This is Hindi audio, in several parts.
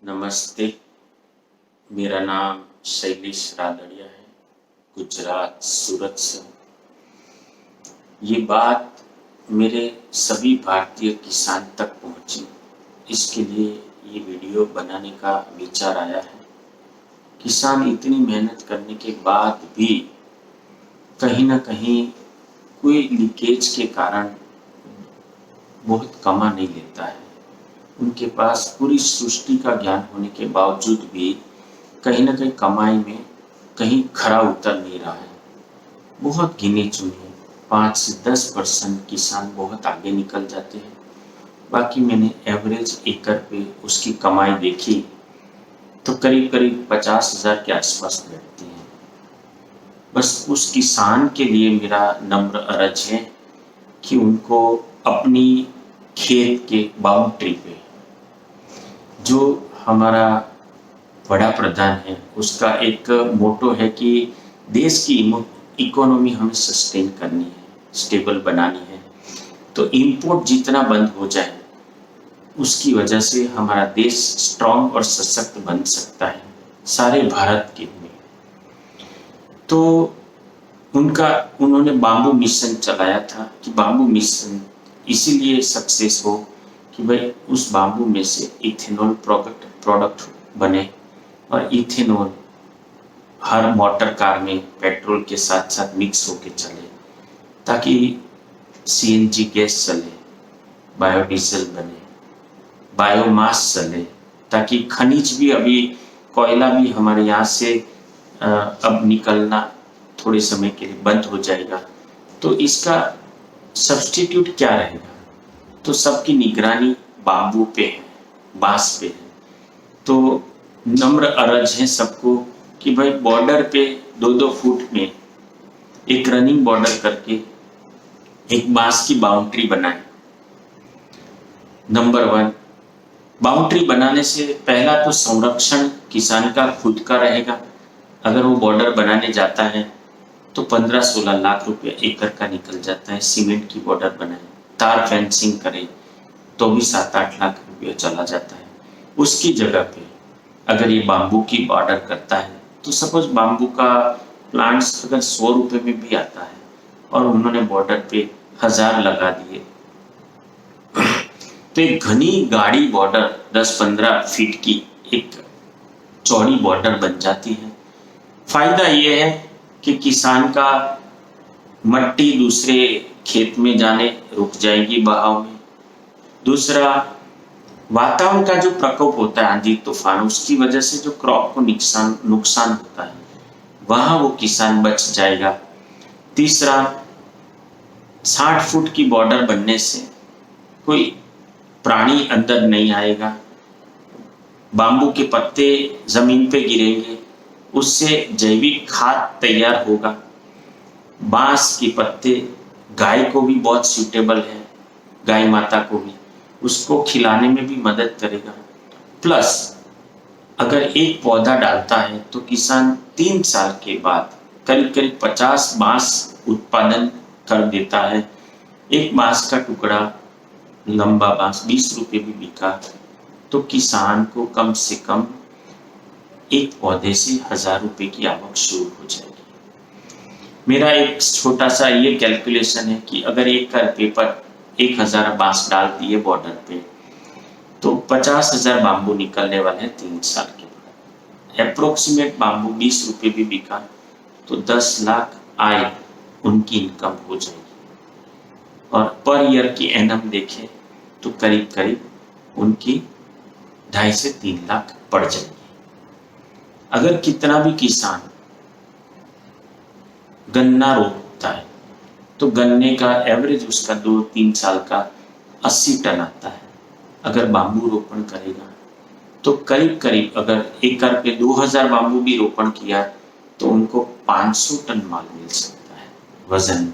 नमस्ते। मेरा नाम शैलेश रादड़िया है, गुजरात सूरत से। ये बात मेरे सभी भारतीय किसान तक पहुंची, इसके लिए ये वीडियो बनाने का विचार आया है। किसान इतनी मेहनत करने के बाद भी कहीं ना कहीं कोई लीकेज के कारण बहुत कमा नहीं लेता है। उनके पास पूरी सृष्टि का ज्ञान होने के बावजूद भी कहीं ना कहीं कमाई में कहीं खरा उतर नहीं रहा है। बहुत गिने चुने 5 से 10% किसान बहुत आगे निकल जाते हैं। बाकी मैंने एवरेज एकड़ पे उसकी कमाई देखी तो करीब करीब 50,000 के आसपास बैठती है। बस उस किसान के लिए मेरा नम्र अर्ज है कि उनको अपनी खेत के बाउंड्री पे जो हमारा बड़ा प्रधान है उसका एक मोटो है कि देश की इकोनॉमी हमें सस्टेन करनी है, स्टेबल बनानी है। तो इंपोर्ट जितना बंद हो जाए उसकी वजह से हमारा देश स्ट्रांग और सशक्त बन सकता है सारे भारत के लिए। तो उन्होंने बाम्बू मिशन चलाया था कि बाम्बू मिशन इसीलिए सक्सेस हो कि भाई उस बाम्बू में से इथेनॉल प्रोडक्ट बने और इथेनॉल हर मोटर कार में पेट्रोल के साथ साथ मिक्स होके चले ताकि सीएनजी गैस चले, बायोडीजल बने, बायोमास चले, ताकि खनिज भी अभी कोयला भी हमारे यहाँ से अब निकलना थोड़े समय के लिए बंद हो जाएगा। तो इसका सब्स्टिट्यूट क्या रहेगा? तो सबकी निगरानी बाम्बू पे है, बांस पे है। तो नम्र अर्ज है सबको कि भाई बॉर्डर पे 2-2 फुट में एक रनिंग बॉर्डर करके एक बांस की बाउंड्री बनाए। नंबर 1, बाउंड्री बनाने से पहला तो संरक्षण किसान का खुद का रहेगा। अगर वो बॉर्डर बनाने जाता है तो 15-16 लाख रुपया एकड़ का निकल जाता है। सीमेंट की बॉर्डर बनाए, तार फेंसिंग करे तो भी 7-8 लाख रुपया चला जाता है। उसकी जगह पे अगर ये बाम्बू की बॉर्डर करता है तो सपोज बाम्बू का प्लांट्स अगर 100 रुपए में भी आता है और उन्होंने बॉर्डर पे 1000 लगा दिए तो एक घनी गाड़ी बॉर्डर 10-15 फीट की एक चौड़ी बॉर्डर बन जाती है। फायदा ये है कि किसान का मट्टी दूसरे खेत में जाने रुक जाएगी बहाव में। दूसरा, वातावरण का जो प्रकोप होता है आंधी तूफान, उसकी वजह से जो क्रॉप को नुकसान होता है वहां वो किसान बच जाएगा। तीसरा, 60 फुट की बॉर्डर बनने से कोई प्राणी अंदर नहीं आएगा। बाम्बू के पत्ते जमीन पे गिरेंगे, उससे जैविक खाद तैयार होगा। बांस के पत्ते गाय को भी बहुत सूटेबल है, गाय माता को भी, उसको खिलाने में भी मदद करेगा। प्लस अगर एक पौधा डालता है तो किसान 3 साल के बाद करीब करीब 50 बांस उत्पादन कर देता है। एक बांस का टुकड़ा लंबा बांस 20 रुपए भी बिका तो किसान को कम से कम एक पौधे से 1000 रुपए की आवक शुरू हो जाएगी। मेरा एक छोटा सा ये कैलकुलेशन है कि अगर एक कर पेपर 1000 बांस डाल दिए बॉर्डर पे तो 50,000 बाम्बू निकलने वाले हैं 3 साल के बाद। अप्रोक्सीमेट बाम्बू 20 रुपए भी बिका तो 10 लाख आय उनकी इनकम हो जाएगी। और पर ईयर की एनम देखें तो करीब करीब उनकी 2.5 से 3 लाख पड़ जाएगी। अगर कितना भी किसान गन्ना रोपता है तो गन्ने का एवरेज उसका 2-3 साल का 80 टन आता है। अगर बाम्बू रोपण करेगा तो करीब करीब अगर एकड़ पे 2000 बाम्बू भी रोपण किया तो उनको 500 टन माल मिल सकता है वजन में।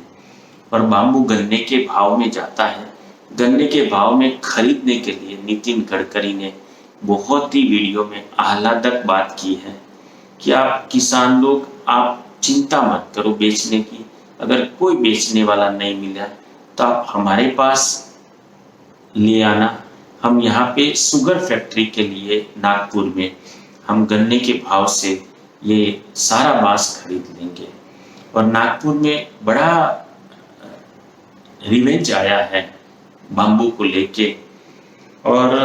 और बाम्बू गन्ने के भाव में जाता है। गन्ने के भाव में खरीदने के लिए नितिन गडकरी ने बहुत ही वीडियो में आह्लादक बात की है कि आप किसान लोग आप चिंता मत करो बेचने की। अगर कोई बेचने वाला नहीं मिला तो आप हमारे पास ले आना, हम यहाँ पे शुगर फैक्ट्री के लिए नागपुर में हम गन्ने के भाव से ये सारा बांस खरीद लेंगे। और नागपुर में बड़ा रिवेंज आया है बाम्बू को लेके, और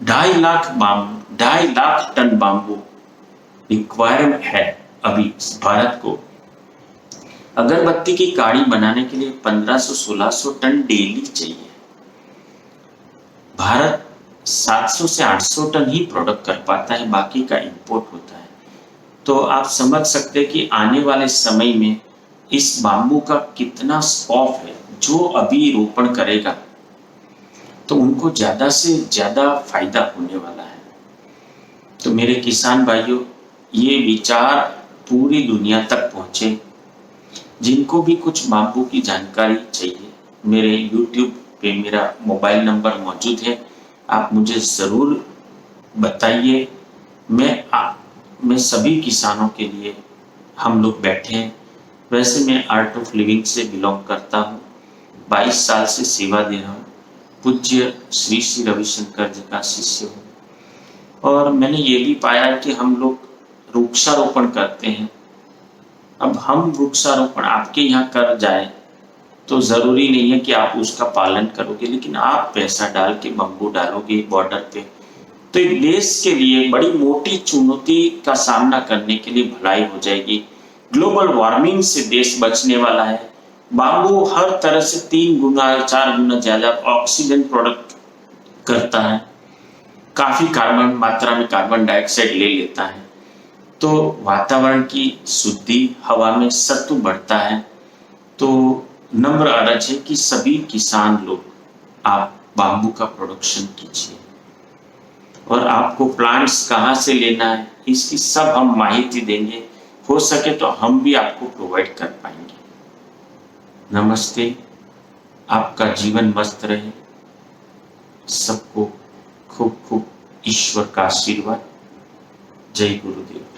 2.5 लाख टन बाम्बू रिक्वायरमेंट है अभी भारत को। अगरबत्ती की काड़ी बनाने के लिए 1500-1600 टन डेली चाहिए। भारत 700 से 800 टन ही प्रोडक्ट कर पाता है, बाकी का इंपोर्ट होता है। तो आप समझ सकते हैं कि आने वाले समय में इस बाम्बू का कितना स्कोप है। जो अभी रोपण करेगा तो उनको ज्यादा से ज्यादा फायदा होने वाला है। तो मेरे किसान भाइयों, ये विचार पूरी दुनिया तक पहुंचे। जिनको भी कुछ बाम्बू की जानकारी चाहिए, मेरे YouTube पे मेरा मोबाइल नंबर मौजूद है, आप मुझे ज़रूर बताइए। मैं सभी किसानों के लिए हम लोग बैठे हैं। वैसे मैं आर्ट ऑफ लिविंग से बिलोंग करता हूँ, 22 साल से सेवा दे रहा हूँ, पूज्य श्री श्री रविशंकर जी का शिष्य हूँ। और मैंने ये भी पाया कि हम लोग वृक्षारोपण करते हैं। अब हम वृक्षारोपण आपके यहाँ कर जाए तो ज़रूरी नहीं है कि आप उसका पालन करोगे, लेकिन आप पैसा डाल के बम्बू डालोगे बॉर्डर पे, तो एक देश के लिए बड़ी मोटी चुनौती का सामना करने के लिए भलाई हो जाएगी। ग्लोबल वार्मिंग से देश बचने वाला है। बाम्बू हर तरह से 3 गुना 4 गुना ज़्यादा ऑक्सीजन प्रोडक्ट करता है, काफ़ी कार्बन मात्रा में कार्बन डाइऑक्साइड ले लेता है। तो वातावरण की शुद्धि, हवा में सत्व बढ़ता है। तो नम्र अर्ज है कि सभी किसान लोग आप बाम्बू का प्रोडक्शन कीजिए। और आपको प्लांट्स कहाँ से लेना है इसकी सब हम माहिती देंगे। हो सके तो हम भी आपको प्रोवाइड कर पाएंगे। नमस्ते, आपका जीवन मस्त रहे। सबको खूब खूब ईश्वर का आशीर्वाद। जय गुरुदेव।